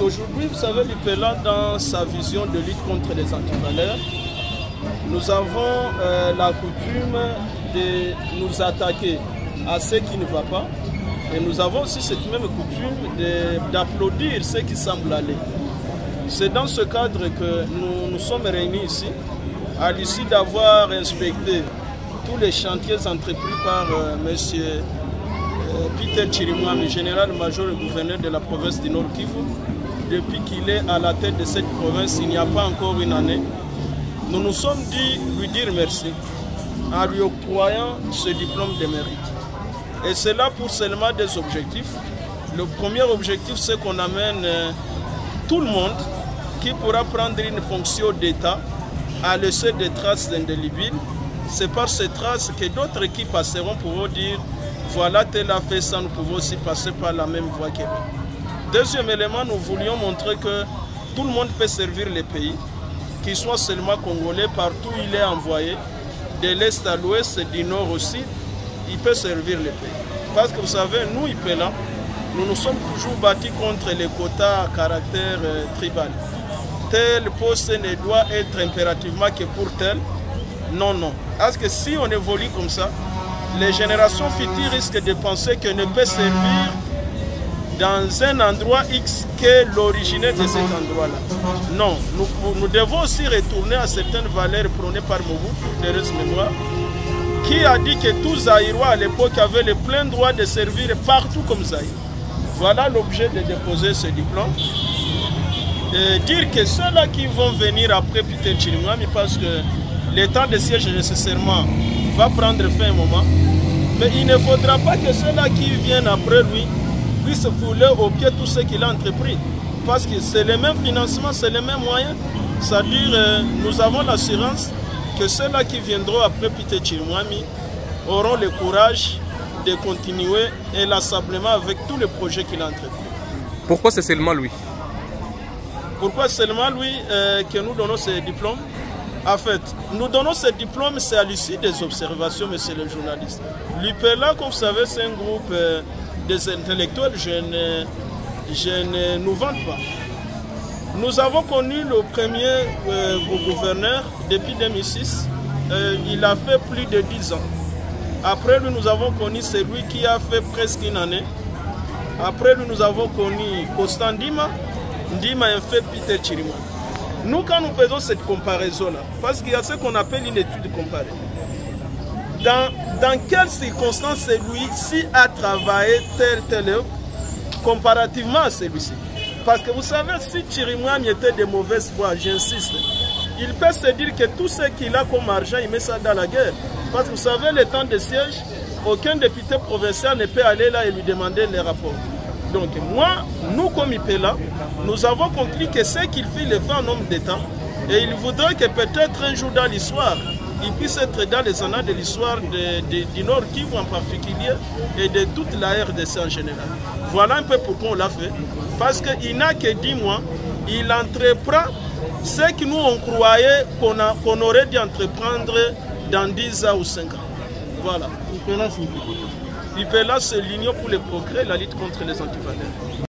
Aujourd'hui, vous savez, l'IPELA, dans sa vision de lutte contre les antivaleurs, nous avons la coutume de nous attaquer à ce qui ne va pas. Et nous avons aussi cette même coutume d'applaudir ce qui semble aller. C'est dans ce cadre que nous nous sommes réunis ici, à l'issue d'avoir inspecté tous les chantiers entrepris par M. Peter Chirimwami, général-major et gouverneur de la province du Nord Kivu. Depuis qu'il est à la tête de cette province, il n'y a pas encore une année. Nous nous sommes dit lui dire merci en lui octroyant ce diplôme de mérite. Et c'est là pour seulement des objectifs. Le premier objectif, c'est qu'on amène tout le monde qui pourra prendre une fonction d'État à laisser des traces indélébiles. C'est par ces traces que d'autres qui passeront pourront dire voilà, tel a fait ça, nous pouvons aussi passer par la même voie que lui. Deuxième élément, nous voulions montrer que tout le monde peut servir le pays, qu'il soit seulement congolais, partout où il est envoyé, de l'Est à l'Ouest, du Nord au Sud, il peut servir le pays. Parce que vous savez, nous, IPELA, nous nous sommes toujours battus contre les quotas à caractère tribal. Tel poste ne doit être impérativement que pour tel. Non, non. Parce que si on évolue comme ça, les générations futures risquent de penser qu'elle ne peut servir dans un endroit X que l'originaire de cet endroit-là. Non, nous devons aussi retourner à certaines valeurs prônées par Mobutu, de reste mémoire, qui a dit que tout Zaïrois à l'époque avait le plein droit de servir partout comme Zaïre. Voilà l'objet de déposer ce diplôme. Et dire que ceux-là qui vont venir après Peter Chirimwami, parce que le temps de siège nécessairement va prendre fin un moment, mais il ne faudra pas que ceux-là qui viennent après lui puissent fouler au pied tout ce qu'il a entrepris. Parce que c'est le même financement, c'est les mêmes moyens. C'est-à-dire, nous avons l'assurance que ceux-là qui viendront après Peter Chirimwami auront le courage de continuer inlassablement avec tous les projets qu'il a entrepris. Pourquoi c'est seulement lui? Pourquoi seulement lui que nous donnons ces diplômes? En fait, nous donnons ces diplômes, c'est à l'issue des observations, monsieur le journaliste. L'IPELA, comme vous savez, c'est un groupe des intellectuels, je ne nous vante pas. Nous avons connu le premier gouverneur depuis 2006. Il a fait plus de 10 ans. Après lui, nous avons connu celui qui a fait presque une année. Après lui, nous avons connu Constant Ndima. Ndima a fait Peter Chirimwami. Nous, quand nous faisons cette comparaison-là, parce qu'il y a ce qu'on appelle une étude comparée, dans quelles circonstances celui-ci a travaillé telle œuvre comparativement à celui-ci? Parce que vous savez, si Chirimwami était de mauvaise foi, j'insiste, il peut se dire que tout ce qu'il a comme argent, il met ça dans la guerre. Parce que vous savez, le temps de siège, aucun député provincial ne peut aller là et lui demander les rapports. Donc moi, nous comme IPELA, nous avons compris que ce qu'il fait, le fait en homme d'État. Et il voudrait que peut-être un jour dans l'histoire, il puisse être dans les annales de l'histoire du Nord Kivu en particulier et de toute la RDC en général. Voilà un peu pourquoi on l'a fait. Parce qu'il n'a que 10 mois, il entreprend ce que nous on croyait qu'on aurait dû entreprendre dans 10 ans ou 5 ans. Voilà. IPELA, c'est l'Union pour le progrès et la lutte contre les antivaleurs.